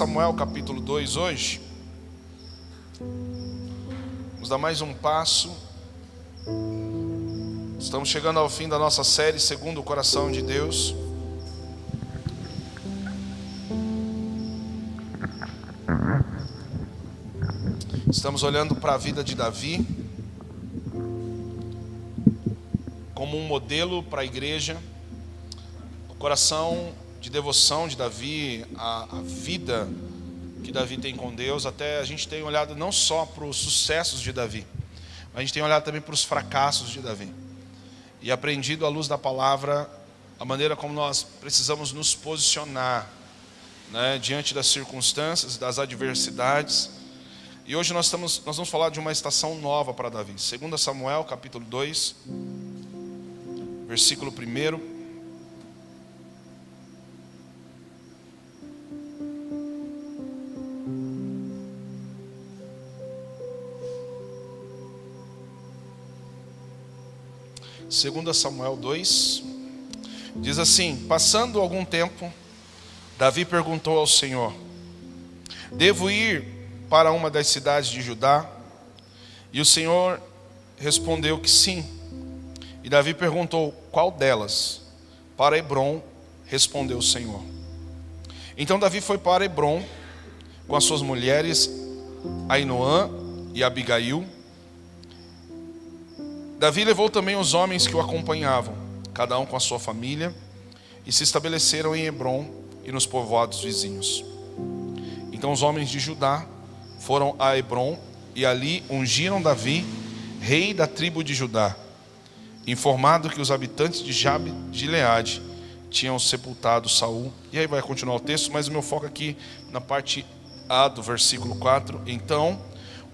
Samuel capítulo 2 hoje. Vamos dar mais um passo. Estamos chegando ao fim da nossa série Segundo o Coração de Deus. Estamos olhando para a vida de Davi como um modelo para a igreja. O coração de devoção de Davi, a vida que Davi tem com Deus. Até a gente tem olhado não só para os sucessos de Davi, mas a gente tem olhado também para os fracassos de Davi. E aprendido à luz da palavra a maneira como nós precisamos nos posicionar, né, diante das circunstâncias, das adversidades. E hoje nós vamos falar de uma estação nova para Davi. 2 Samuel capítulo 2, versículo 1. Segunda Samuel 2, diz assim: passando algum tempo, Davi perguntou ao Senhor: devo ir para uma das cidades de Judá? E o Senhor respondeu que sim. E Davi perguntou: qual delas? Para Hebrom, respondeu o Senhor. Então Davi foi para Hebrom com as suas mulheres Ainoã e Abigail. Davi levou também os homens que o acompanhavam, cada um com a sua família, e se estabeleceram em Hebrom e nos povoados vizinhos. Então os homens de Judá foram a Hebrom e ali ungiram Davi, rei da tribo de Judá, informado que os habitantes de Jabe-Gileade tinham sepultado Saul. E aí vai continuar o texto, mas o meu foco aqui na parte A do versículo 4. Então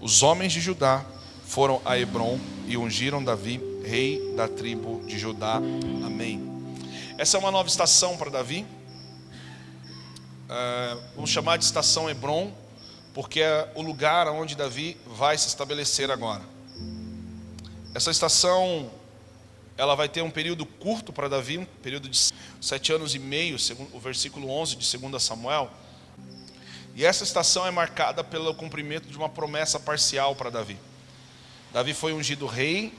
os homens de Judá foram a Hebrom e ungiram Davi, rei da tribo de Judá. Amém. Essa é uma nova estação para Davi. Vamos chamar de estação Hebrom, porque é o lugar onde Davi vai se estabelecer agora. Essa estação, ela vai ter um período curto para Davi, um período de 7 anos e meio, segundo o versículo 11 de 2 Samuel. E essa estação é marcada pelo cumprimento de uma promessa parcial para Davi. Davi foi ungido rei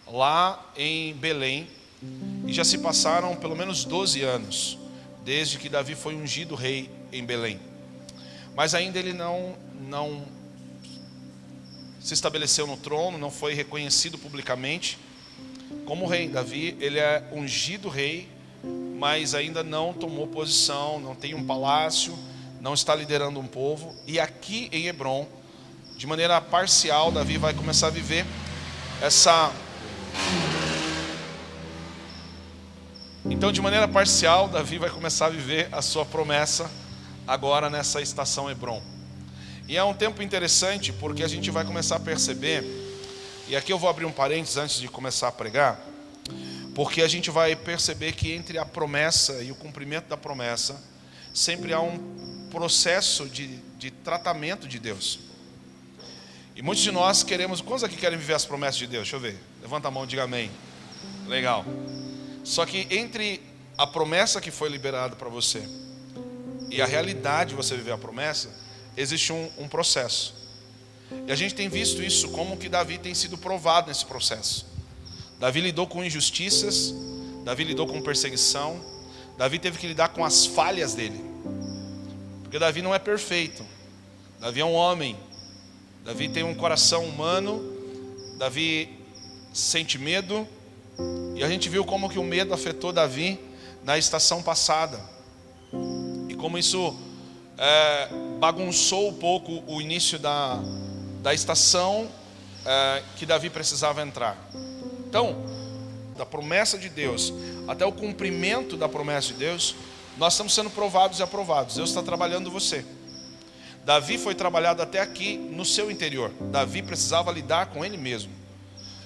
lá em Belém, e já se passaram pelo menos 12 anos desde que Davi foi ungido rei em Belém. Mas ainda ele não se estabeleceu no trono, não foi reconhecido publicamente como rei. Davi, ele é ungido rei, mas ainda não tomou posição, não tem um palácio, não está liderando um povo. E aqui em Hebrom, de maneira parcial, Davi vai começar a viver Então, de maneira parcial, Davi vai começar a viver a sua promessa agora nessa estação Hebrom. E é um tempo interessante, porque a gente vai começar a perceber, e aqui eu vou abrir um parênteses antes de começar a pregar, porque a gente vai perceber que entre a promessa e o cumprimento da promessa, sempre há um processo de tratamento de Deus. E muitos de nós queremos... Quantos aqui querem viver as promessas de Deus? Deixa eu ver. Levanta a mão e diga amém. Legal. Só que entre a promessa que foi liberada para você e a realidade de você viver a promessa, existe um processo. E a gente tem visto isso como que Davi tem sido provado nesse processo. Davi lidou com injustiças, Davi lidou com perseguição, Davi teve que lidar com as falhas dele. Porque Davi não é perfeito. Davi é um homem. Davi tem um coração humano. Davi sente medo. E a gente viu como que o medo afetou Davi na estação passada. E como isso bagunçou um pouco o início da estação que Davi precisava entrar. Então, da promessa de Deus até o cumprimento da promessa de Deus, nós estamos sendo provados e aprovados. Deus está trabalhando você. Davi foi trabalhado até aqui no seu interior. Davi precisava lidar com ele mesmo.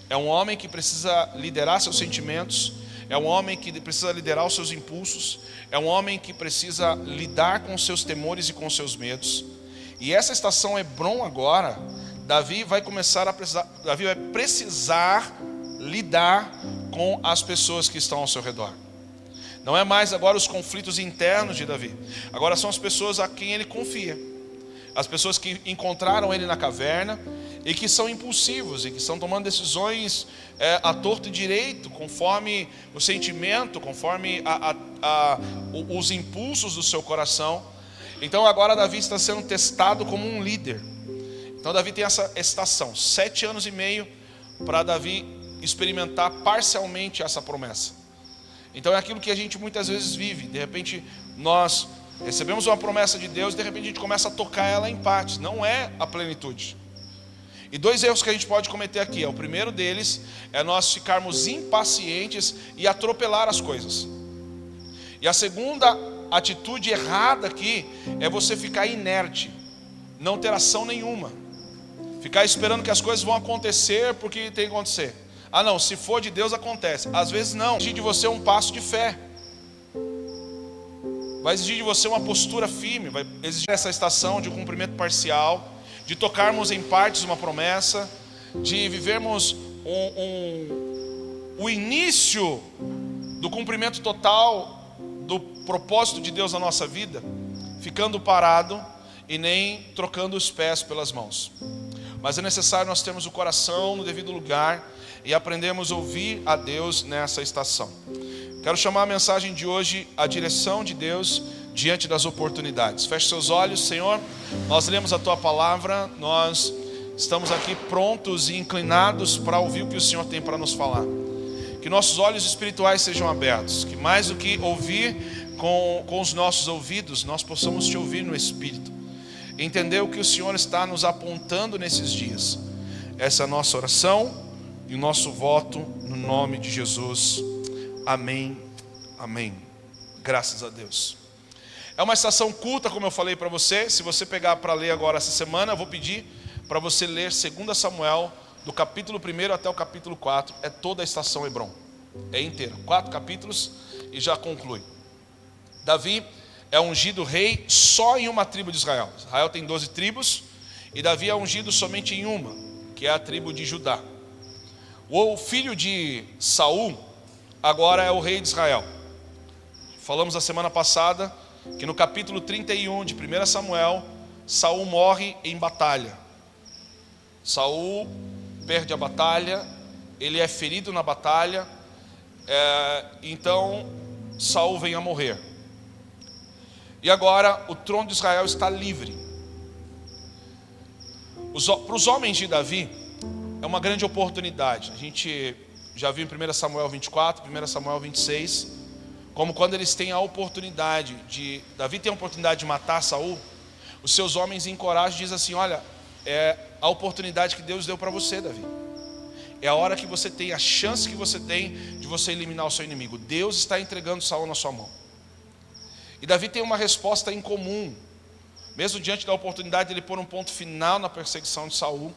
É um homem que precisa liderar seus sentimentos. É um homem que precisa liderar os seus impulsos. É um homem que precisa lidar com os seus temores e com os seus medos. E essa estação Hebrom agora, Davi vai precisar lidar com as pessoas que estão ao seu redor. Não é mais agora os conflitos internos de Davi. Agora são as pessoas a quem ele confia. As pessoas que encontraram ele na caverna e que são impulsivos e que estão tomando decisões à torto e direito, conforme o sentimento, conforme os impulsos do seu coração. Então agora Davi está sendo testado como um líder. Então Davi tem essa estação, 7 anos e meio, para Davi experimentar parcialmente essa promessa. Então é aquilo que a gente muitas vezes vive. De repente nós recebemos uma promessa de Deus, de repente a gente começa a tocar ela em partes. Não é a plenitude. E 2 erros que a gente pode cometer aqui. O primeiro deles é nós ficarmos impacientes e atropelar as coisas. E a segunda atitude errada aqui é você ficar inerte, não ter ação nenhuma, ficar esperando que as coisas vão acontecer porque tem que acontecer. Ah não, se for de Deus acontece. Às vezes não. Vai exigir de você um passo de fé, vai exigir de você uma postura firme, vai exigir essa estação de cumprimento parcial, de tocarmos em partes uma promessa, de vivermos o início do cumprimento total do propósito de Deus na nossa vida, ficando parado e nem trocando os pés pelas mãos. Mas é necessário nós termos o coração no devido lugar e aprendemos a ouvir a Deus nessa estação. Quero chamar a mensagem de hoje, a direção de Deus diante das oportunidades. Feche seus olhos, Senhor. Nós lemos a Tua palavra, nós estamos aqui prontos e inclinados para ouvir o que o Senhor tem para nos falar. Que nossos olhos espirituais sejam abertos, que mais do que ouvir com os nossos ouvidos, nós possamos Te ouvir no Espírito. Entender o que o Senhor está nos apontando nesses dias. Essa é a nossa oração e o nosso voto no nome de Jesus. Amém, amém. Graças a Deus. É uma estação curta, como eu falei para você. Se você pegar para ler agora essa semana, eu vou pedir para você ler 2 Samuel, do capítulo 1 até o capítulo 4. É toda a estação Hebron, é inteira, 4 capítulos e já conclui. Davi é ungido rei só em uma tribo de Israel. Israel tem 12 tribos e Davi é ungido somente em uma, que é a tribo de Judá. O filho de Saul agora é o rei de Israel. Falamos a semana passada que no capítulo 31 de 1 Samuel, Saul morre em batalha. Saul perde a batalha, ele é ferido na batalha, então Saul vem a morrer. E agora o trono de Israel está livre. Para os homens de Davi, é uma grande oportunidade. A gente já viu em 1 Samuel 24, 1 Samuel 26, como quando eles têm a oportunidade de... Davi tem a oportunidade de matar Saul, os seus homens encorajam e dizem assim: olha, é a oportunidade que Deus deu para você, Davi. É a hora que você tem, a chance que você tem de você eliminar o seu inimigo. Deus está entregando Saul na sua mão. E Davi tem uma resposta incomum. Mesmo diante da oportunidade de ele pôr um ponto final na perseguição de Saul,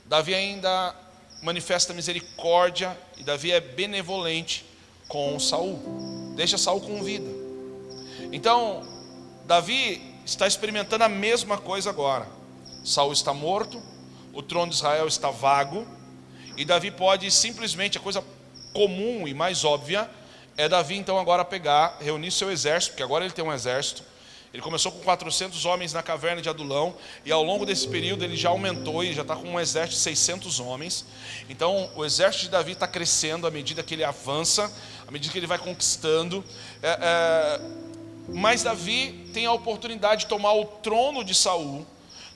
Davi ainda manifesta misericórdia e Davi é benevolente com Saul. Deixa Saul com vida. Então, Davi está experimentando a mesma coisa agora. Saul está morto, o trono de Israel está vago, e Davi pode simplesmente, a coisa comum e mais óbvia, é Davi então agora pegar, reunir seu exército, porque agora ele tem um exército. Ele começou com 400 homens na caverna de Adulão, e ao longo desse período ele já aumentou, e já está com um exército de 600 homens. Então o exército de Davi está crescendo à medida que ele avança, à medida que ele vai conquistando. Mas Davi tem a oportunidade de tomar o trono de Saul,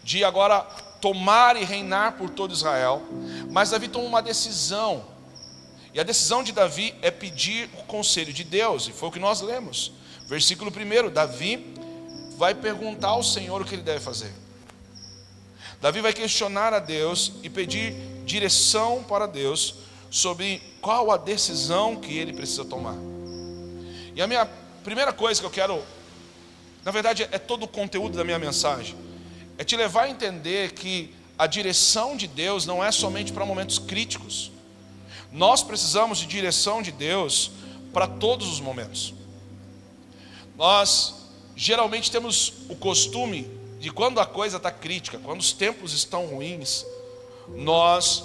de agora tomar e reinar por todo Israel. Mas Davi toma uma decisão, e a decisão de Davi é pedir o conselho de Deus, e foi o que nós lemos. Versículo 1, Davi vai perguntar ao Senhor o que ele deve fazer. Davi vai questionar a Deus e pedir direção para Deus sobre qual a decisão que ele precisa tomar. E a minha primeira coisa que eu quero, na verdade é todo o conteúdo da minha mensagem, é te levar a entender que a direção de Deus não é somente para momentos críticos. Nós precisamos de direção de Deus para todos os momentos. Nós geralmente temos o costume de, quando a coisa está crítica, quando os tempos estão ruins, nós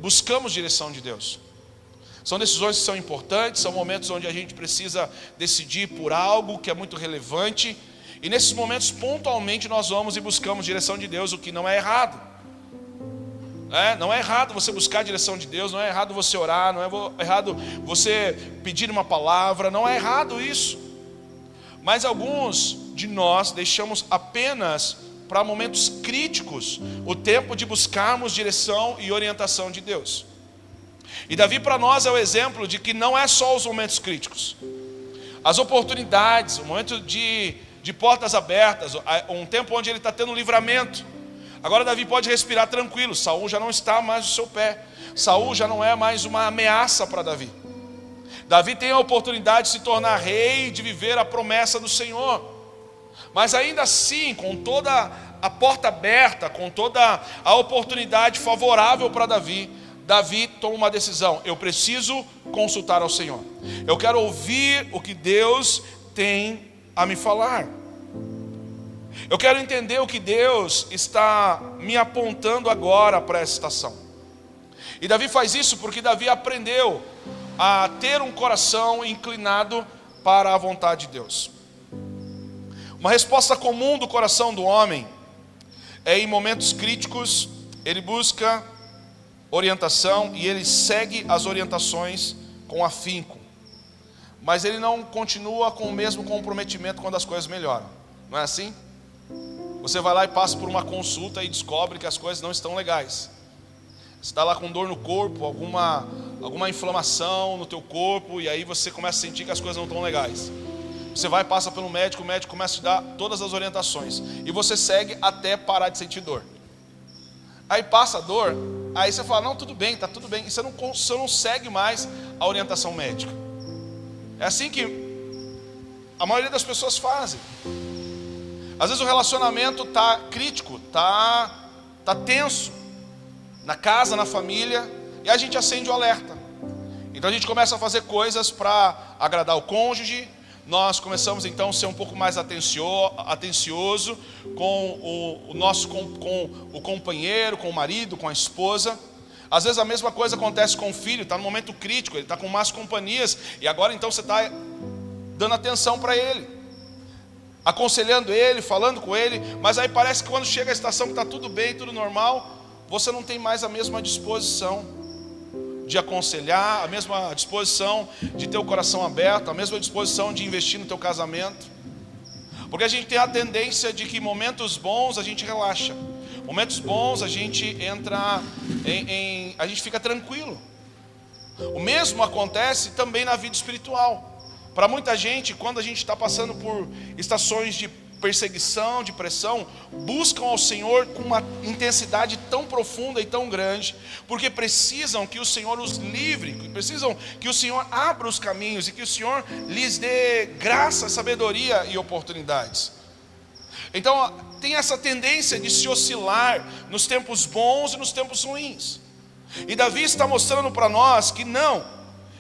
buscamos direção de Deus. São decisões que são importantes, são momentos onde a gente precisa decidir por algo que é muito relevante. E nesses momentos, pontualmente, nós vamos e buscamos direção de Deus, o que não é errado. Não é errado você buscar a direção de Deus, não é errado você orar, não é errado você pedir uma palavra, não é errado isso. Mas alguns de nós deixamos apenas para momentos críticos o tempo de buscarmos direção e orientação de Deus. E Davi para nós é o exemplo de que não é só os momentos críticos. As oportunidades, o momento de portas abertas, um tempo onde ele está tendo um livramento. Agora Davi pode respirar tranquilo, Saul já não está mais no seu pé. Saul já não é mais uma ameaça para Davi. Davi tem a oportunidade de se tornar rei, de viver a promessa do Senhor. Mas ainda assim, com toda a porta aberta, com toda a oportunidade favorável para Davi, Davi toma uma decisão: eu preciso consultar ao Senhor. Eu quero ouvir o que Deus tem a me falar. Eu quero entender o que Deus está me apontando agora para essa estação. E Davi faz isso porque Davi aprendeu a ter um coração inclinado para a vontade de Deus. Uma resposta comum do coração do homem é, em momentos críticos, ele busca orientação e ele segue as orientações com afinco. Mas ele não continua com o mesmo comprometimento quando as coisas melhoram. Não é assim? Você vai lá e passa por uma consulta e descobre que as coisas não estão legais. Você está lá com dor no corpo, alguma inflamação no teu corpo, e aí você começa a sentir que as coisas não estão legais. Você vai e passa pelo médico, o médico começa a te dar todas as orientações. E você segue até parar de sentir dor. Aí passa a dor, aí você fala, não, tudo bem, está tudo bem. E você não segue mais a orientação médica. É assim que a maioria das pessoas fazem. Às vezes o relacionamento está crítico, está tenso, na casa, na família, e a gente acende o alerta. Então a gente começa a fazer coisas para agradar o cônjuge, nós começamos então a ser um pouco mais atencioso com o companheiro, com o marido, com a esposa. Às vezes a mesma coisa acontece com o filho, está no momento crítico, ele está com más companhias, e agora então você está dando atenção para ele, aconselhando ele, falando com ele, mas aí parece que quando chega a estação que está tudo bem, tudo normal, você não tem mais a mesma disposição de aconselhar, a mesma disposição de ter o coração aberto, a mesma disposição de investir no teu casamento. Porque a gente tem a tendência de que em momentos bons a gente relaxa, momentos bons a gente entra a gente fica tranquilo. O mesmo acontece também na vida espiritual. Para muita gente, quando a gente está passando por estações de perseguição, de pressão, buscam ao Senhor com uma intensidade tão profunda e tão grande, porque precisam que o Senhor os livre, precisam que o Senhor abra os caminhos e que o Senhor lhes dê graça, sabedoria e oportunidades. Então tem essa tendência de se oscilar nos tempos bons e nos tempos ruins. E Davi está mostrando para nós que não,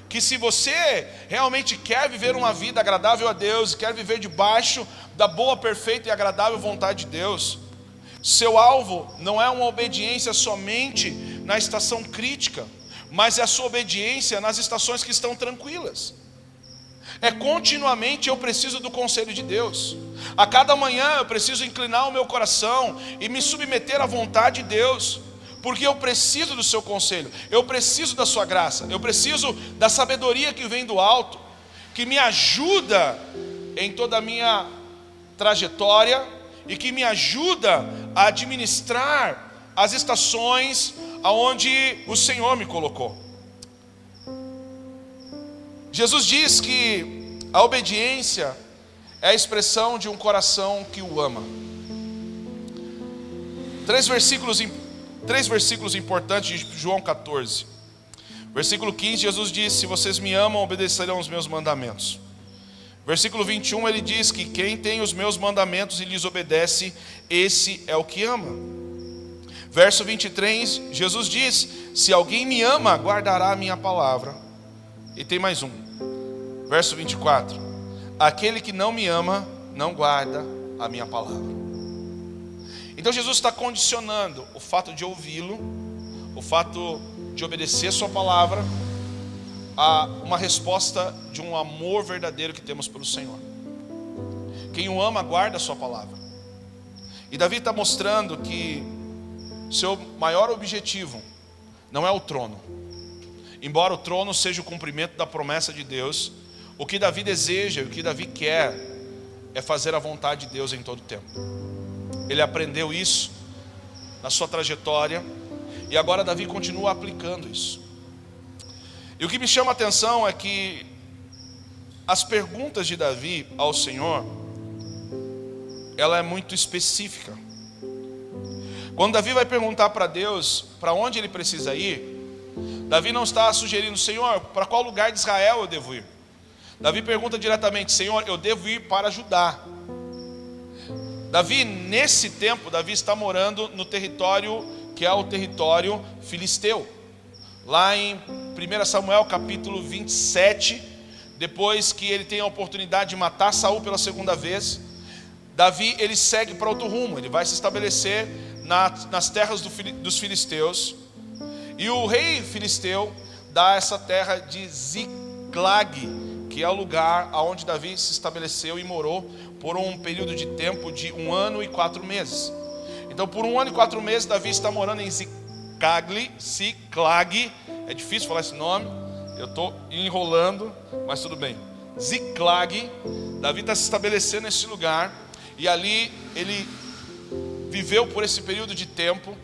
que se você realmente quer viver uma vida agradável a Deus, quer viver debaixo da boa, perfeita e agradável vontade de Deus, seu alvo não é uma obediência somente na estação crítica, mas é a sua obediência nas estações que estão tranquilas. É continuamente eu preciso do conselho de Deus. A cada manhã eu preciso inclinar o meu coração e me submeter à vontade de Deus, porque eu preciso do seu conselho, eu preciso da sua graça, eu preciso da sabedoria que vem do alto, que me ajuda em toda a minha trajetória e que me ajuda a administrar as estações aonde o Senhor me colocou. Jesus diz que a obediência é a expressão de um coração que o ama. Três versículos importantes de João 14. Versículo 15, Jesus diz: se vocês me amam, obedecerão os meus mandamentos. Versículo 21, ele diz que quem tem os meus mandamentos e lhes obedece, esse é o que ama. Verso 23, Jesus diz: se alguém me ama, guardará a minha palavra. E tem mais um. Verso 24, aquele que não me ama, não guarda a minha palavra. Então Jesus está condicionando o fato de ouvi-lo, o fato de obedecer sua palavra, uma resposta de um amor verdadeiro que temos pelo Senhor. Quem o ama guarda a sua palavra. E Davi está mostrando que seu maior objetivo não é o trono. Embora o trono seja o cumprimento da promessa de Deus, o que Davi deseja, o que Davi quer é fazer a vontade de Deus em todo o tempo. Ele aprendeu isso na sua trajetória e agora Davi continua aplicando isso. E o que me chama a atenção é que as perguntas de Davi ao Senhor, ela é muito específica. Quando Davi vai perguntar para Deus para onde ele precisa ir, Davi não está sugerindo: Senhor, para qual lugar de Israel eu devo ir? Davi pergunta diretamente: Senhor, eu devo ir para Judá. Davi, nesse tempo, Davi está morando no território que é o território filisteu. Lá em 1 Samuel capítulo 27, depois que ele tem a oportunidade de matar Saul pela segunda vez, Davi ele segue para outro rumo, ele vai se estabelecer nas terras dos filisteus. E o rei filisteu dá essa terra de Ziclag, que é o lugar onde Davi se estabeleceu e morou por um período de tempo de 1 ano e 4 meses. Então por 1 ano e 4 meses Davi está morando em Ziclag, é difícil falar esse nome, eu estou enrolando, mas tudo bem. Ziclag, Davi está se estabelecendo nesse lugar, e ali ele viveu por esse período de tempo,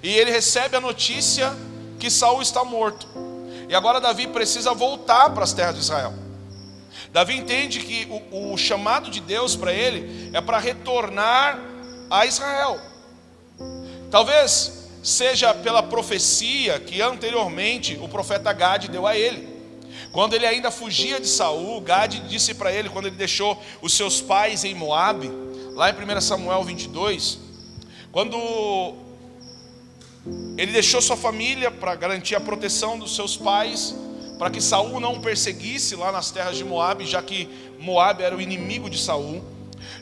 e ele recebe a notícia que Saul está morto, e agora Davi precisa voltar para as terras de Israel. Davi entende que o chamado de Deus para ele é para retornar a Israel. Talvez seja pela profecia que anteriormente o profeta Gade deu a ele. Quando ele ainda fugia de Saul, Gade disse para ele, quando ele deixou os seus pais em Moabe, lá em 1 Samuel 22, quando ele deixou sua família para garantir a proteção dos seus pais, para que Saul não o perseguisse lá nas terras de Moabe, já que Moabe era o inimigo de Saul.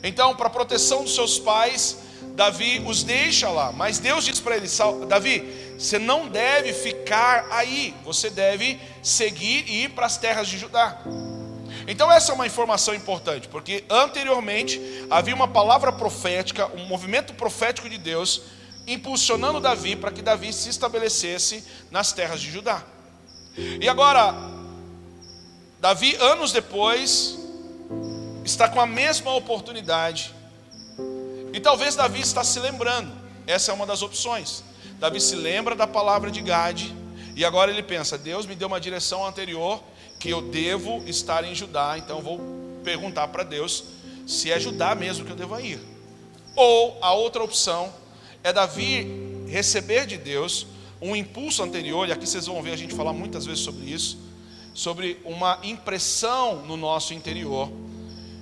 Então, para a proteção dos seus pais, Davi os deixa lá. Mas Deus diz para ele: Davi, você não deve ficar aí, você deve seguir e ir para as terras de Judá. Então essa é uma informação importante, porque anteriormente havia uma palavra profética, um movimento profético de Deus impulsionando Davi para que Davi se estabelecesse nas terras de Judá. E agora, Davi, anos depois, está com a mesma oportunidade. E talvez Davi está se lembrando, essa é uma das opções. Davi se lembra da palavra de Gade, e agora ele pensa: Deus me deu uma direção anterior, que eu devo estar em Judá, então vou perguntar para Deus se é Judá mesmo que eu devo ir. Ou a outra opção é Davi receber de Deus um impulso anterior, e aqui vocês vão ver a gente falar muitas vezes sobre isso, sobre uma impressão no nosso interior,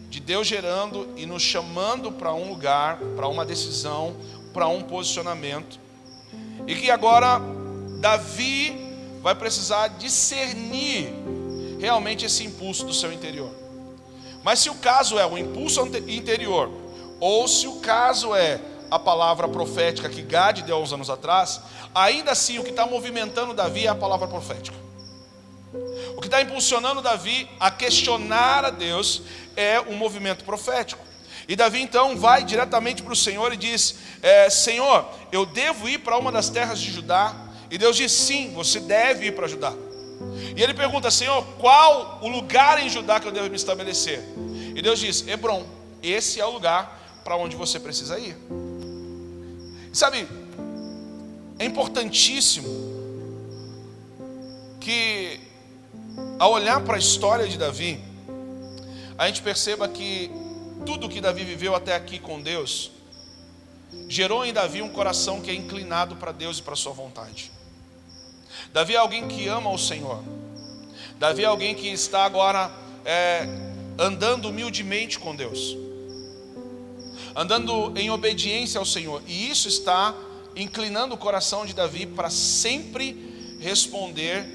de Deus gerando e nos chamando para um lugar, para uma decisão, para um posicionamento, e que agora Davi vai precisar discernir realmente esse impulso do seu interior. Mas se o caso é o impulso interior, ou se o caso é a palavra profética que Gade deu uns anos atrás, ainda assim o que está movimentando Davi é a palavra profética. O que está impulsionando Davi a questionar a Deus é um movimento profético. E Davi então vai diretamente para o Senhor e diz: Senhor, eu devo ir para uma das terras de Judá? E Deus diz: sim, você deve ir para Judá. E ele pergunta: Senhor, qual o lugar em Judá que eu devo me estabelecer? E Deus diz: Hebrom, esse é o lugar para onde você precisa ir. Sabe, é importantíssimo que, ao olhar para a história de Davi, a gente perceba que tudo que Davi viveu até aqui com Deus gerou em Davi um coração que é inclinado para Deus e para a sua vontade. Davi é alguém que ama o Senhor. Davi é alguém que está agora andando humildemente com Deus, andando em obediência ao Senhor. E isso está inclinando o coração de Davi para sempre responder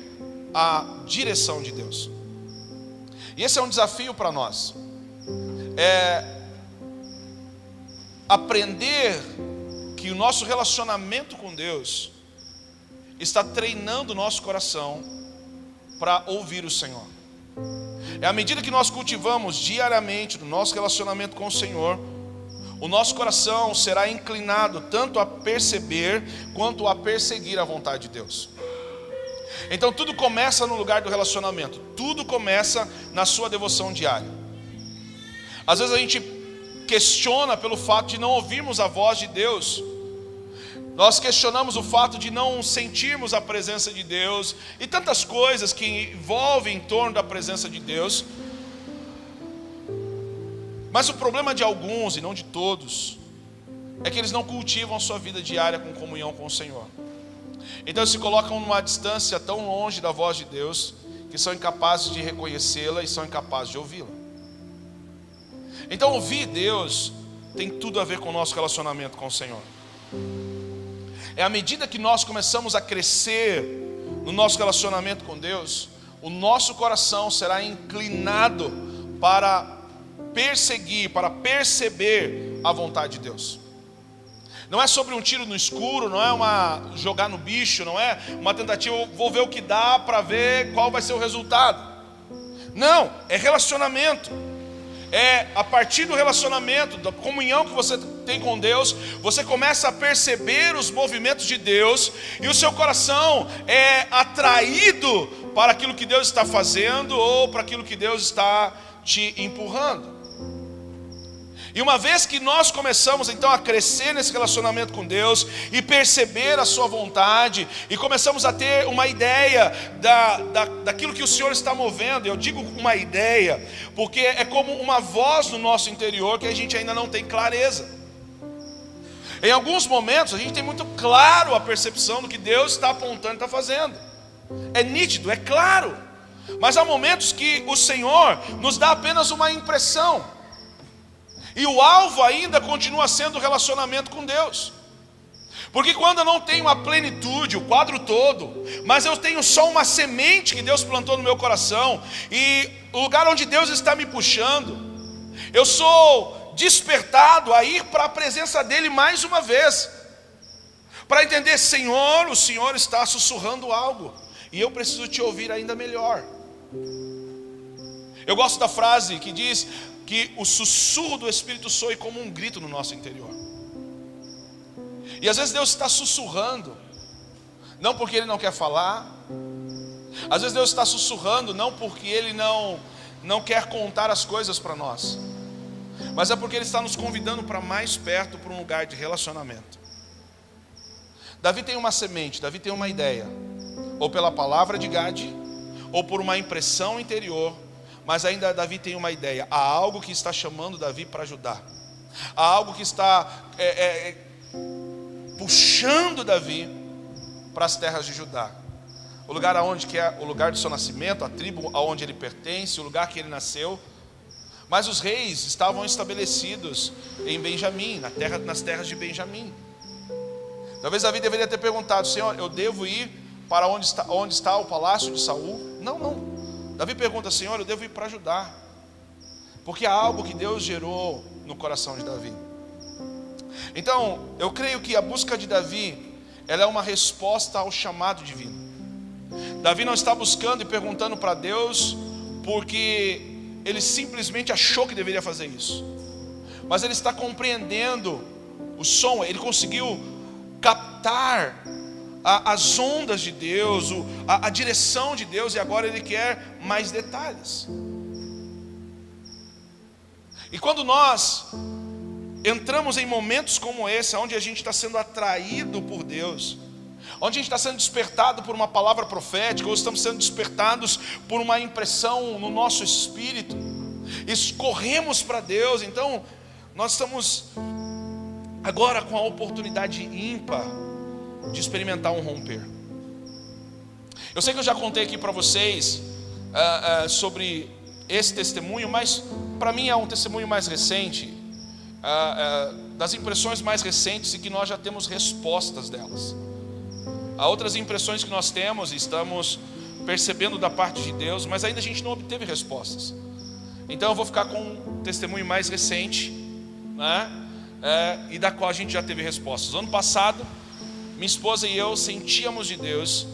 à direção de Deus. E esse é um desafio para nós. Aprender que o nosso relacionamento com Deus está treinando o nosso coração para ouvir o Senhor. É à medida que nós cultivamos diariamente no nosso relacionamento com o Senhor, o nosso coração será inclinado tanto a perceber quanto a perseguir a vontade de Deus. Então tudo começa no lugar do relacionamento, tudo começa na sua devoção diária. Às vezes a gente questiona pelo fato de não ouvirmos a voz de Deus. Nós questionamos o fato de não sentirmos a presença de Deus e tantas coisas que envolvem em torno da presença de Deus. Mas o problema de alguns, e não de todos, é que eles não cultivam a sua vida diária com comunhão com o Senhor. Então eles se colocam numa distância tão longe da voz de Deus que são incapazes de reconhecê-la e são incapazes de ouvi-la. Então ouvir Deus tem tudo a ver com o nosso relacionamento com o Senhor. É à medida que nós começamos a crescer no nosso relacionamento com Deus, o nosso coração será inclinado para perseguir, para perceber a vontade de Deus. Não é sobre um tiro no escuro, não é uma jogar no bicho, não é uma tentativa, vou ver o que dá para ver qual vai ser o resultado. Não, é relacionamento. É a partir do relacionamento, da comunhão que você tem com Deus, você começa a perceber os movimentos de Deus e o seu coração é atraído para aquilo que Deus está fazendo ou para aquilo que Deus está te empurrando. E uma vez que nós começamos então a crescer nesse relacionamento com Deus e perceber a sua vontade e começamos a ter uma ideia daquilo que o Senhor está movendo, eu digo uma ideia porque é como uma voz no nosso interior que a gente ainda não tem clareza. Em alguns momentos a gente tem muito claro a percepção do que Deus está apontando e está fazendo, é nítido, é claro, mas há momentos que o Senhor nos dá apenas uma impressão. E o alvo ainda continua sendo o relacionamento com Deus. Porque quando eu não tenho a plenitude, o quadro todo, mas eu tenho só uma semente que Deus plantou no meu coração, e o lugar onde Deus está me puxando, eu sou despertado a ir para a presença dEle mais uma vez, para entender, Senhor, o Senhor está sussurrando algo, e eu preciso te ouvir ainda melhor. Eu gosto da frase que diz que o sussurro do Espírito soe como um grito no nosso interior. E às vezes Deus está sussurrando, não porque Ele não quer falar. Às vezes Deus está sussurrando, não porque Ele não quer contar as coisas para nós, mas é porque Ele está nos convidando para mais perto, para um lugar de relacionamento. Davi tem uma semente, Davi tem uma ideia, ou pela palavra de Gade, ou por uma impressão interior. Mas ainda Davi tem uma ideia, há algo que está chamando Davi para ajudar, há algo que está puxando Davi para as terras de Judá, o lugar aonde que é o lugar do seu nascimento, a tribo aonde ele pertence, o lugar que ele nasceu. Mas os reis estavam estabelecidos em Benjamim, nas terras de Benjamim. Talvez Davi deveria ter perguntado, Senhor, eu devo ir para onde está o palácio de Saul? Não. Davi pergunta, Senhor, eu devo ir para Judá, porque há algo que Deus gerou no coração de Davi. Então, eu creio que a busca de Davi, ela é uma resposta ao chamado divino. Davi não está buscando e perguntando para Deus, porque ele simplesmente achou que deveria fazer isso, mas ele está compreendendo o som, ele conseguiu captar as ondas de Deus, a direção de Deus, e agora ele quer mais detalhes. E quando nós entramos em momentos como esse, onde a gente está sendo atraído por Deus, onde a gente está sendo despertado por uma palavra profética, ou estamos sendo despertados por uma impressão no nosso espírito, escorremos para Deus, então nós estamos agora com a oportunidade ímpar de experimentar um romper. Eu sei que eu já contei aqui para vocês sobre esse testemunho, mas para mim é um testemunho mais recente, das impressões mais recentes, e que nós já temos respostas delas. Há outras impressões que nós temos e estamos percebendo da parte de Deus, mas ainda a gente não obteve respostas. Então eu vou ficar com um testemunho mais recente, né? E da qual a gente já teve respostas. Ano passado, minha esposa e eu sentíamos de Deus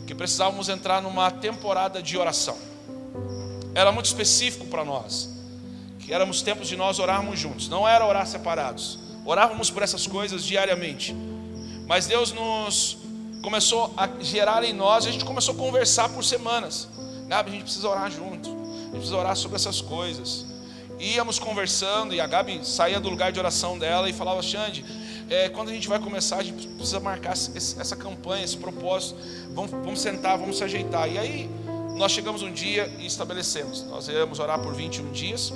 que precisávamos entrar numa temporada de oração. Era muito específico para nós, que éramos tempos de nós orarmos juntos. Não era orar separados, orávamos por essas coisas diariamente. Mas Deus nos começou a gerar em nós, a gente começou a conversar por semanas. Gabi, a gente precisa orar junto, a gente precisa orar sobre essas coisas. Íamos conversando, e a Gabi saía do lugar de oração dela e falava: Xande, quando a gente vai começar, a gente precisa marcar essa campanha, esse propósito. Vamos sentar, vamos se ajeitar. E aí nós chegamos um dia e estabelecemos: nós íamos orar por 21 dias.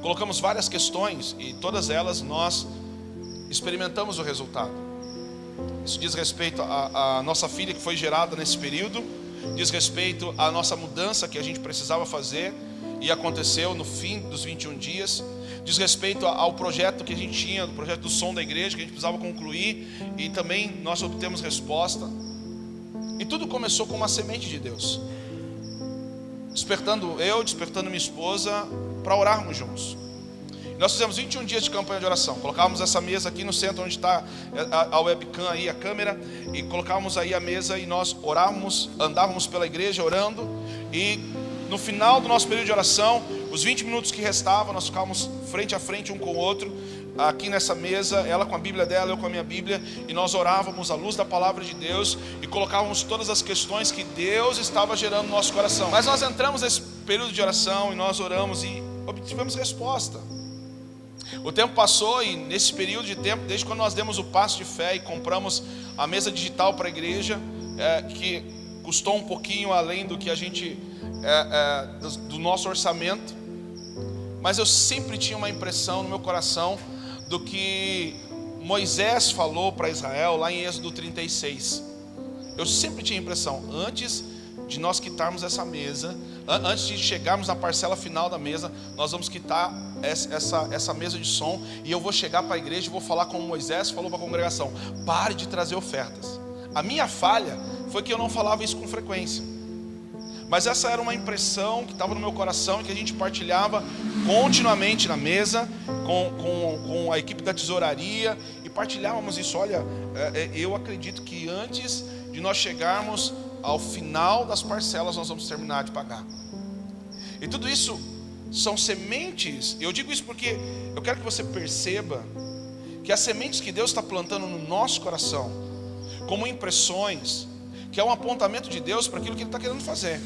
Colocamos várias questões e todas elas nós experimentamos o resultado. Isso diz respeito à nossa filha que foi gerada nesse período, diz respeito à nossa mudança que a gente precisava fazer e aconteceu no fim dos 21 dias, diz respeito ao projeto que a gente tinha, do projeto do som da igreja, que a gente precisava concluir, e também nós obtemos resposta. E tudo começou com uma semente de Deus, despertando minha esposa para orarmos juntos. Nós fizemos 21 dias de campanha de oração. Colocávamos essa mesa aqui no centro, onde está a webcam aí, a câmera, e colocávamos aí a mesa e nós orávamos, andávamos pela igreja orando. E no final do nosso período de oração, os 20 minutos que restavam, nós ficávamos frente a frente um com o outro, aqui nessa mesa, ela com a Bíblia dela, eu com a minha Bíblia, e nós orávamos à luz da palavra de Deus e colocávamos todas as questões que Deus estava gerando no nosso coração. Mas nós entramos nesse período de oração e nós oramos e obtivemos resposta. O tempo passou e nesse período de tempo, desde quando nós demos o passo de fé e compramos a mesa digital para a igreja, que custou um pouquinho além do que a gente, do nosso orçamento, mas eu sempre tinha uma impressão no meu coração do que Moisés falou para Israel lá em Êxodo 36. Eu sempre tinha a impressão, antes de nós quitarmos essa mesa, antes de chegarmos na parcela final da mesa, nós vamos quitar essa mesa de som, e eu vou chegar para a igreja e vou falar como Moisés falou para a congregação: pare de trazer ofertas. A minha falha foi que eu não falava isso com frequência, mas essa era uma impressão que estava no meu coração e que a gente partilhava continuamente na mesa com a equipe da tesouraria, e partilhávamos isso. Olha, eu acredito que antes de nós chegarmos ao final das parcelas, nós vamos terminar de pagar. E tudo isso são sementes. Eu digo isso porque eu quero que você perceba que as sementes que Deus está plantando no nosso coração, como impressões, que é um apontamento de Deus para aquilo que Ele está querendo fazer.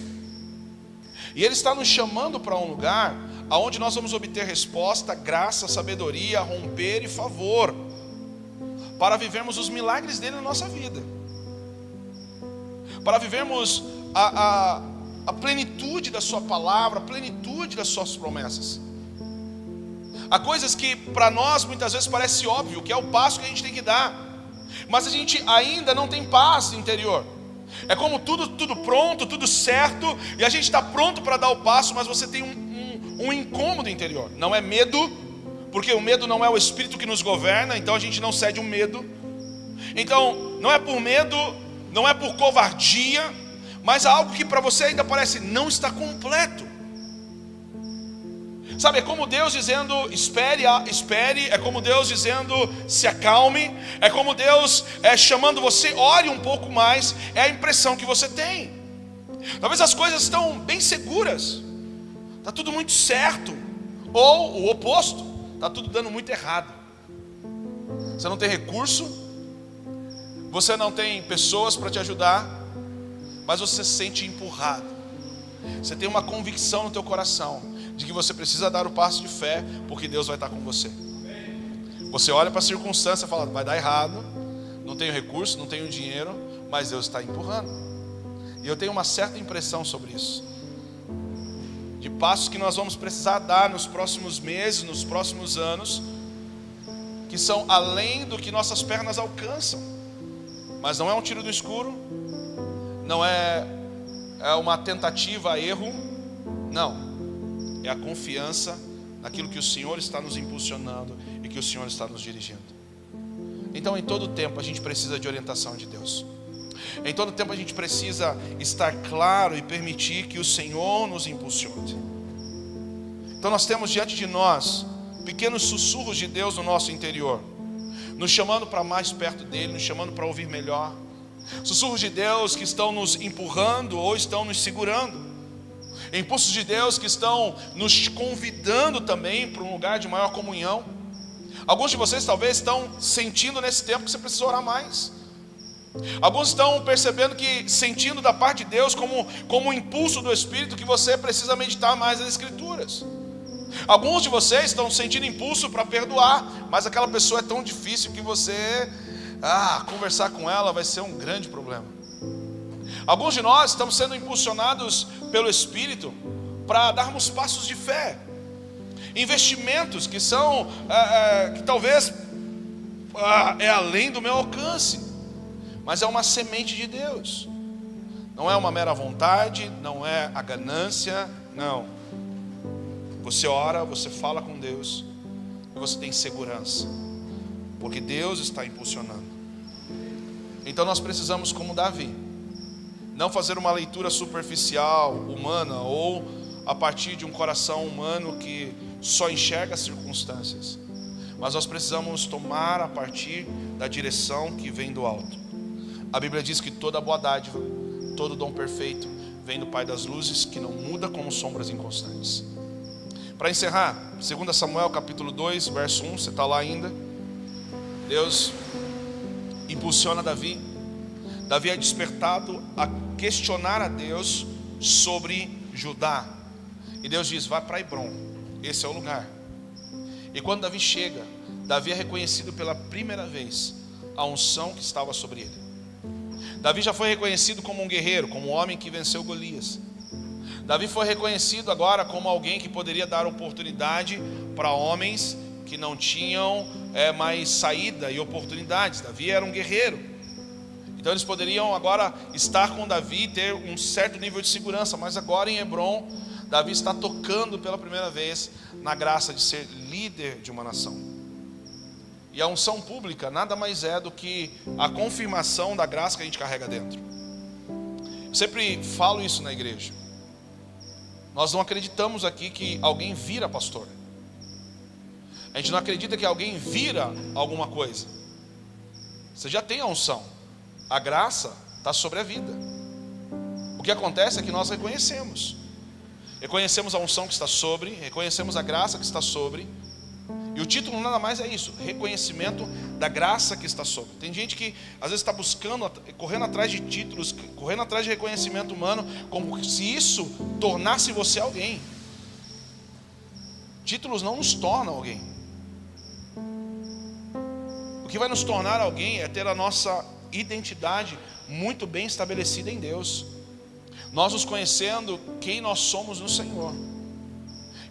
E Ele está nos chamando para um lugar onde nós vamos obter resposta, graça, sabedoria, romper e favor, para vivermos os milagres dEle na nossa vida, para vivermos a plenitude da sua palavra, a plenitude das suas promessas. Há coisas que para nós muitas vezes parece óbvio, que é o passo que a gente tem que dar, mas a gente ainda não tem paz interior. É como tudo pronto, tudo certo, e a gente está pronto para dar o passo, mas você tem um incômodo interior. Não é medo, porque o medo não é o espírito que nos governa, então a gente não cede o medo. Então não é por medo, não é por covardia, mas há algo que para você ainda parece não está completo. Sabe, é como Deus dizendo: espere, é como Deus dizendo: se acalme, é como Deus chamando você: ore um pouco mais. É a impressão que você tem. Talvez as coisas estão bem seguras, está tudo muito certo, ou o oposto, está tudo dando muito errado. Você não tem recurso, você não tem pessoas para te ajudar, mas você se sente empurrado. Você tem uma convicção no teu coração de que você precisa dar o passo de fé, porque Deus vai estar com você. Você olha para a circunstância e fala: vai dar errado, não tenho recurso, não tenho dinheiro, mas Deus está empurrando. E eu tenho uma certa impressão sobre isso, de passos que nós vamos precisar dar nos próximos meses, nos próximos anos, que são além do que nossas pernas alcançam. Mas não é um tiro no escuro, não é uma tentativa a erro, não. É a confiança naquilo que o Senhor está nos impulsionando e que o Senhor está nos dirigindo. Então, em todo tempo a gente precisa de orientação de Deus. Em todo tempo a gente precisa estar claro e permitir que o Senhor nos impulsione. Então nós temos diante de nós pequenos sussurros de Deus no nosso interior, nos chamando para mais perto dEle, nos chamando para ouvir melhor. Sussurros de Deus que estão nos empurrando ou estão nos segurando. Impulsos de Deus que estão nos convidando também para um lugar de maior comunhão. Alguns de vocês talvez estão sentindo nesse tempo que você precisa orar mais. Alguns estão percebendo que, sentindo da parte de Deus como um impulso do Espírito, que você precisa meditar mais nas Escrituras. Alguns de vocês estão sentindo impulso para perdoar, mas aquela pessoa é tão difícil que você, conversar com ela vai ser um grande problema. Alguns de nós estamos sendo impulsionados pelo Espírito para darmos passos de fé, investimentos que são, que talvez é além do meu alcance, mas é uma semente de Deus. Não é uma mera vontade, não é a ganância, não. Você ora, você fala com Deus e você tem segurança, porque Deus está impulsionando. Então nós precisamos, como Davi, não fazer uma leitura superficial, humana, ou a partir de um coração humano que só enxerga as circunstâncias, mas nós precisamos tomar a partir da direção que vem do alto. A Bíblia diz que toda boa dádiva, todo dom perfeito vem do Pai das luzes, que não muda como sombras inconstantes. Para encerrar, 2 Samuel capítulo 2, verso 1, você está lá ainda. Deus impulsiona Davi. Davi é despertado a questionar a Deus sobre Judá. E Deus diz, vai para Hebrom, esse é o lugar. E quando Davi chega, Davi é reconhecido pela primeira vez a unção que estava sobre ele. Davi já foi reconhecido como um guerreiro, como um homem que venceu Golias. Davi foi reconhecido agora como alguém que poderia dar oportunidade para homens que não tinham mais saída e oportunidades. Davi era um guerreiro. Então eles poderiam agora estar com Davi e ter um certo nível de segurança. Mas agora em Hebrom, Davi está tocando pela primeira vez na graça de ser líder de uma nação. E a unção pública nada mais é do que a confirmação da graça que a gente carrega dentro. Eu sempre falo isso na igreja. Nós não acreditamos aqui que alguém vira pastor. A gente não acredita que alguém vira alguma coisa. Você já tem a unção. A graça está sobre a vida. O que acontece é que nós reconhecemos. Reconhecemos a unção que está sobre, reconhecemos a graça que está sobre. E o título nada mais é isso, reconhecimento da graça que está sobre. Tem gente que às vezes está buscando, correndo atrás de títulos, correndo atrás de reconhecimento humano, como se isso tornasse você alguém. Títulos não nos tornam alguém. O que vai nos tornar alguém é ter a nossa identidade muito bem estabelecida em Deus. Nós nos conhecendo quem nós somos no Senhor.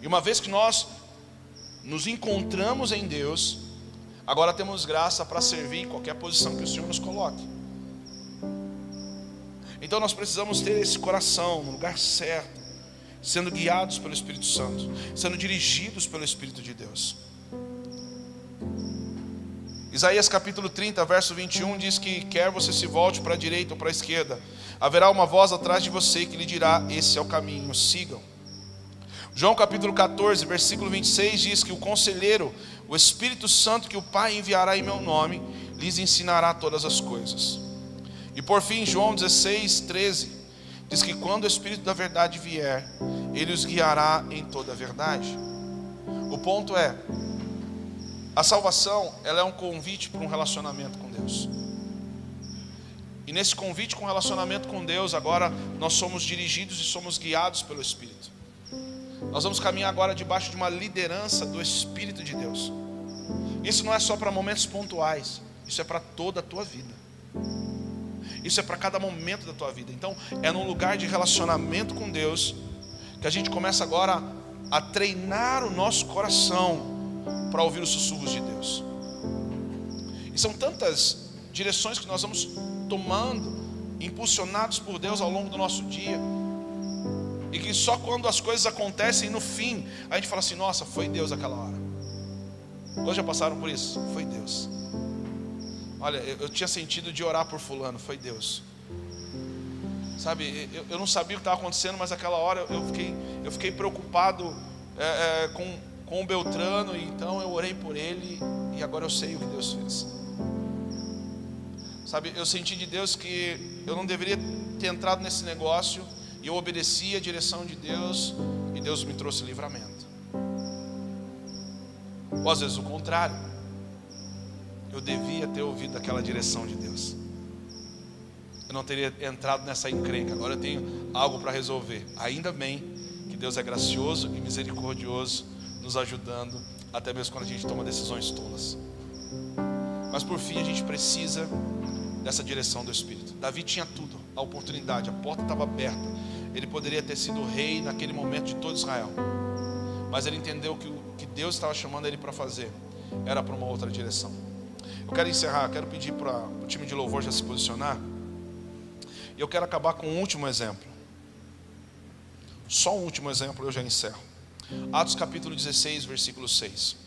E uma vez que nós nos encontramos em Deus, agora temos graça para servir em qualquer posição que o Senhor nos coloque. Então nós precisamos ter esse coração no lugar certo, sendo guiados pelo Espírito Santo, sendo dirigidos pelo Espírito de Deus. Isaías capítulo 30, verso 21 diz que quer você se volte para a direita ou para a esquerda, haverá uma voz atrás de você que lhe dirá, esse é o caminho, sigam. João capítulo 14, versículo 26 diz que o conselheiro, o Espírito Santo que o Pai enviará em meu nome, lhes ensinará todas as coisas. E por fim, João 16, 13, diz que quando o Espírito da verdade vier, ele os guiará em toda a verdade. O ponto é, a salvação, ela é um convite para um relacionamento com Deus. E nesse convite com relacionamento com Deus, agora nós somos dirigidos e somos guiados pelo Espírito. Nós vamos caminhar agora debaixo de uma liderança do Espírito de Deus. Isso não é só para momentos pontuais, isso é para toda a tua vida. Isso é para cada momento da tua vida. Então é num lugar de relacionamento com Deus que a gente começa agora a treinar o nosso coração para ouvir os sussurros de Deus. E são tantas direções que nós vamos tomando, impulsionados por Deus ao longo do nosso dia. E que só quando as coisas acontecem no fim, a gente fala assim, nossa, foi Deus aquela hora. Todos já passaram por isso? Foi Deus. Olha, eu tinha sentido de orar por fulano, foi Deus. Sabe, eu não sabia o que estava acontecendo, mas aquela hora eu fiquei preocupado com o Beltrano, e então eu orei por ele, e agora eu sei o que Deus fez. Sabe, eu senti de Deus que eu não deveria ter entrado nesse negócio, e eu obedeci a direção de Deus, e Deus me trouxe livramento. Ou às vezes o contrário, eu devia ter ouvido aquela direção de Deus, eu não teria entrado nessa encrenca. Agora eu tenho algo para resolver. Ainda bem que Deus é gracioso e misericordioso, nos ajudando, até mesmo quando a gente toma decisões tolas. Mas por fim a gente precisa dessa direção do Espírito. Davi tinha tudo, a oportunidade, a porta estava aberta, ele poderia ter sido rei naquele momento de todo Israel, mas ele entendeu que o que Deus estava chamando ele para fazer era para uma outra direção. Eu quero encerrar, quero pedir para o time de louvor já se posicionar, e eu quero acabar com um último exemplo. Só um último exemplo, eu já encerro. Atos capítulo 16, versículo 6.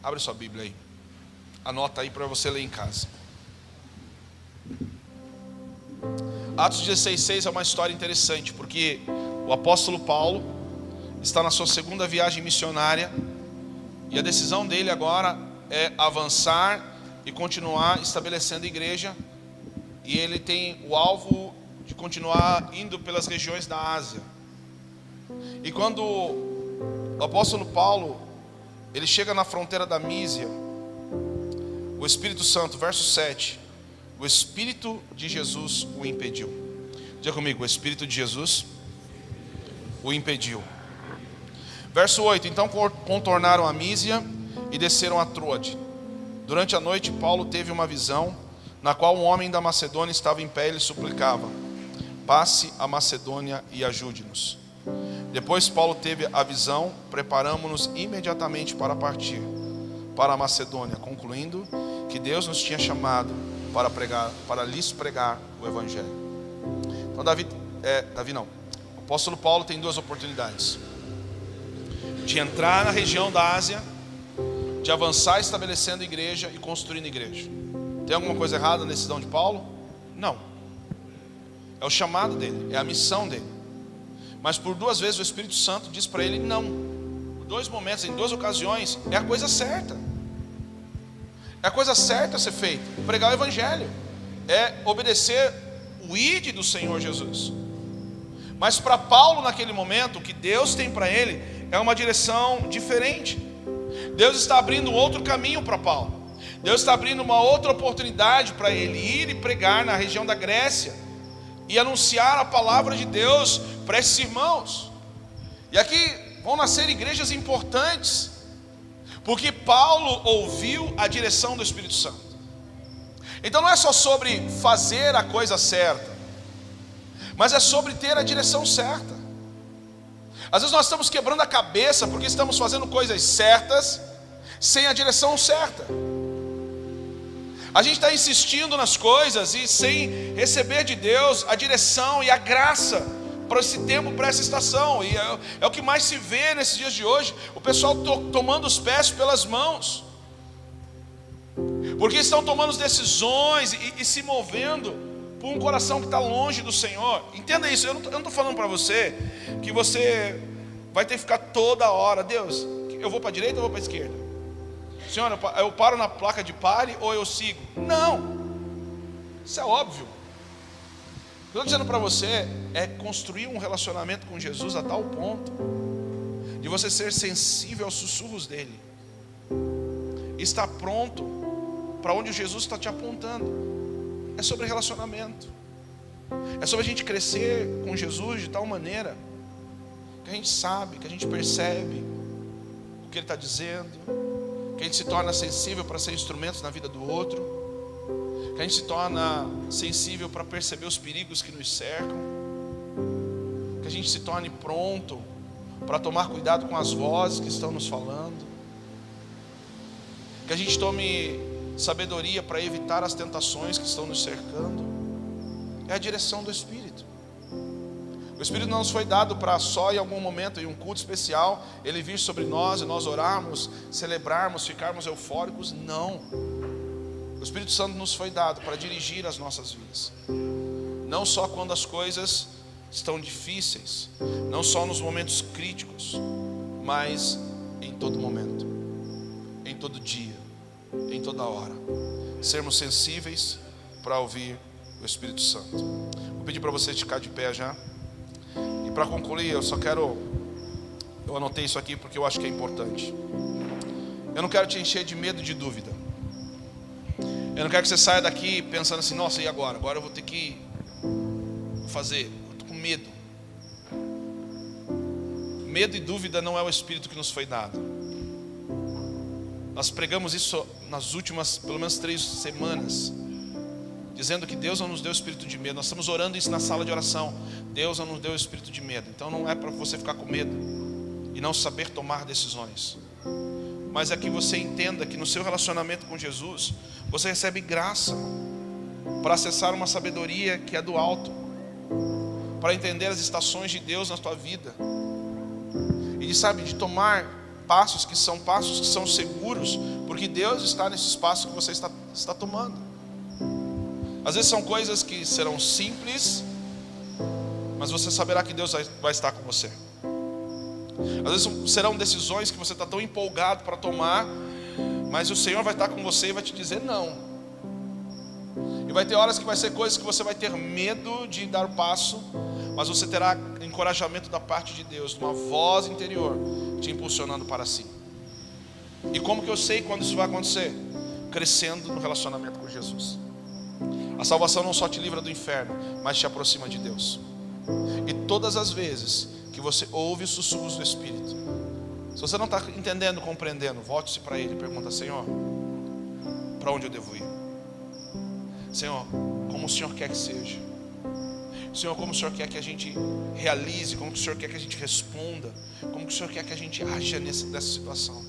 Abre sua Bíblia aí, anota aí para você ler em casa. Atos 16:6 é uma história interessante, porque o apóstolo Paulo está na sua segunda viagem missionária, e a decisão dele agora é avançar e continuar estabelecendo igreja, e ele tem o alvo de continuar indo pelas regiões da Ásia. E quando o apóstolo Paulo ele chega na fronteira da Mísia, o Espírito Santo, verso 7, o Espírito de Jesus o impediu. Diga comigo, o Espírito de Jesus o impediu. Verso 8, então contornaram a Mísia e desceram a Troade. Durante a noite Paulo teve uma visão, na qual um homem da Macedônia estava em pé e lhe suplicava: passe a Macedônia e ajude-nos. Depois Paulo teve a visão, preparamo-nos imediatamente para partir para a Macedônia, concluindo que Deus nos tinha chamado para lhes pregar o Evangelho. Então o apóstolo Paulo tem duas oportunidades: de entrar na região da Ásia, de avançar estabelecendo igreja e construindo igreja. Tem alguma coisa errada na decisão de Paulo? Não. É o chamado dele, é a missão dele. Mas por duas vezes o Espírito Santo diz para ele não. Por dois momentos, em duas ocasiões, é a coisa certa. É a coisa certa a ser feita, pregar o Evangelho, é obedecer o ide do Senhor Jesus. Mas para Paulo naquele momento, o que Deus tem para ele é uma direção diferente. Deus está abrindo outro caminho para Paulo. Deus está abrindo uma outra oportunidade para ele ir e pregar na região da Grécia e anunciar a palavra de Deus para esses irmãos. E aqui vão nascer igrejas importantes, porque Paulo ouviu a direção do Espírito Santo. Então não é só sobre fazer a coisa certa, mas é sobre ter a direção certa. Às vezes nós estamos quebrando a cabeça porque estamos fazendo coisas certas sem a direção certa. A gente está insistindo nas coisas e sem receber de Deus a direção e a graça para esse tempo, para essa estação. E é o que mais se vê nesses dias de hoje, o pessoal tomando os pés pelas mãos, porque estão tomando decisões e se movendo por um coração que está longe do Senhor. Entenda isso, eu não estou falando para você que você vai ter que ficar toda hora: Deus, eu vou para a direita ou vou para a esquerda? Senhor, eu paro na placa de pare ou eu sigo? Não, isso é óbvio. O que eu estou dizendo para você é construir um relacionamento com Jesus a tal ponto de você ser sensível aos sussurros dele, e estar pronto para onde Jesus está te apontando. É sobre relacionamento, é sobre a gente crescer com Jesus de tal maneira que a gente sabe, que a gente percebe o que ele está dizendo, que a gente se torna sensível para ser instrumentos na vida do outro, que a gente se torna sensível para perceber os perigos que nos cercam, que a gente se torne pronto para tomar cuidado com as vozes que estão nos falando, que a gente tome sabedoria para evitar as tentações que estão nos cercando. É a direção do Espírito. O Espírito não nos foi dado para só em algum momento, em um culto especial, ele vir sobre nós e nós orarmos, celebrarmos, ficarmos eufóricos. Não. O Espírito Santo nos foi dado para dirigir as nossas vidas, não só quando as coisas estão difíceis, não só nos momentos críticos, mas em todo momento, em todo dia, em toda hora. Sermos sensíveis para ouvir o Espírito Santo. Vou pedir para você ficar de pé já. E para concluir, eu anotei isso aqui porque eu acho que é importante. Eu não quero te encher de medo e de dúvida. Eu não quero que você saia daqui pensando assim, nossa, e agora? Agora eu vou ter que fazer. Eu estou com medo. Medo e dúvida não é o Espírito que nos foi dado. Nós pregamos isso nas últimas, pelo menos 3 semanas, dizendo que Deus não nos deu espírito de medo. Nós estamos orando isso na sala de oração. Deus não nos deu espírito de medo. Então não é para você ficar com medo e não saber tomar decisões, mas é que você entenda que no seu relacionamento com Jesus, você recebe graça para acessar uma sabedoria que é do alto, para entender as estações de Deus na tua vida, e de tomar passos que são seguros, porque Deus está nesse espaço que você está tomando. Às vezes são coisas que serão simples, mas você saberá que Deus vai estar com você. Às vezes serão decisões que você está tão empolgado para tomar, mas o Senhor vai estar com você e vai te dizer não. E vai ter horas que vai ser coisas que você vai ter medo de dar o passo, mas você terá encorajamento da parte de Deus, uma voz interior te impulsionando para si. E como que eu sei quando isso vai acontecer? Crescendo no relacionamento com Jesus. A salvação não só te livra do inferno, mas te aproxima de Deus. E todas as vezes que você ouve os sussurros do Espírito, se você não está entendendo, compreendendo, volte-se para Ele e pergunta: Senhor, para onde eu devo ir? Senhor, como o Senhor quer que seja? Senhor, como o Senhor quer que a gente realize? Como o Senhor quer que a gente responda? Como o Senhor quer que a gente aja nessa situação?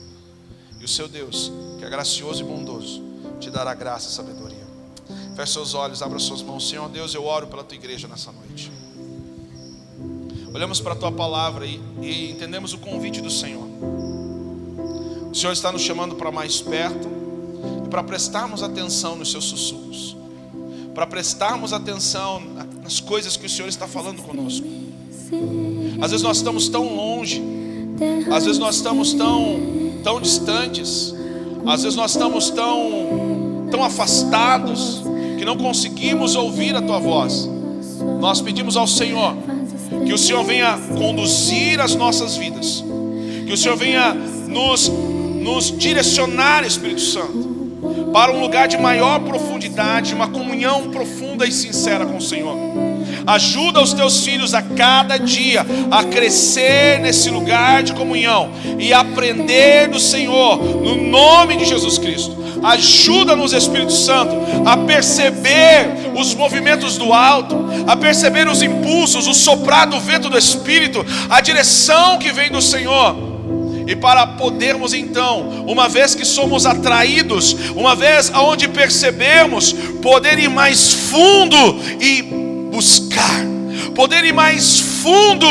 E o seu Deus, que é gracioso e bondoso, te dará graça e sabedoria. Feche seus olhos, abra suas mãos. Senhor Deus, eu oro pela tua igreja nessa noite. Olhamos para a tua palavra e entendemos o convite do Senhor. O Senhor está nos chamando para mais perto e para prestarmos atenção nos seus sussurros, para prestarmos atenção nas coisas que o Senhor está falando conosco. Às vezes nós estamos tão longe, às vezes nós estamos tão distantes, às vezes nós estamos tão afastados que não conseguimos ouvir a tua voz. Nós pedimos ao Senhor que o Senhor venha conduzir as nossas vidas, que o Senhor venha nos direcionar, Espírito Santo, para um lugar de maior profundidade, uma comunhão profunda e sincera com o Senhor. Ajuda os teus filhos a cada dia a crescer nesse lugar de comunhão e aprender do Senhor, no nome de Jesus Cristo. Ajuda-nos, Espírito Santo, a perceber os movimentos do alto, a perceber os impulsos, o soprar do vento do Espírito, a direção que vem do Senhor. E para podermos então, uma vez que somos atraídos, uma vez aonde percebemos, poder ir mais fundo e buscar, poder ir mais fundo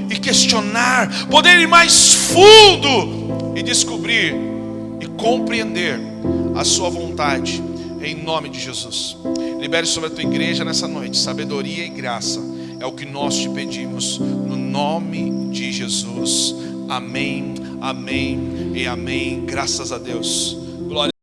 e questionar, poder ir mais fundo e descobrir e compreender a sua vontade, em nome de Jesus. Libere sobre a tua igreja nessa noite sabedoria e graça, é o que nós te pedimos, no nome de Jesus. Amém, amém e amém. Graças a Deus.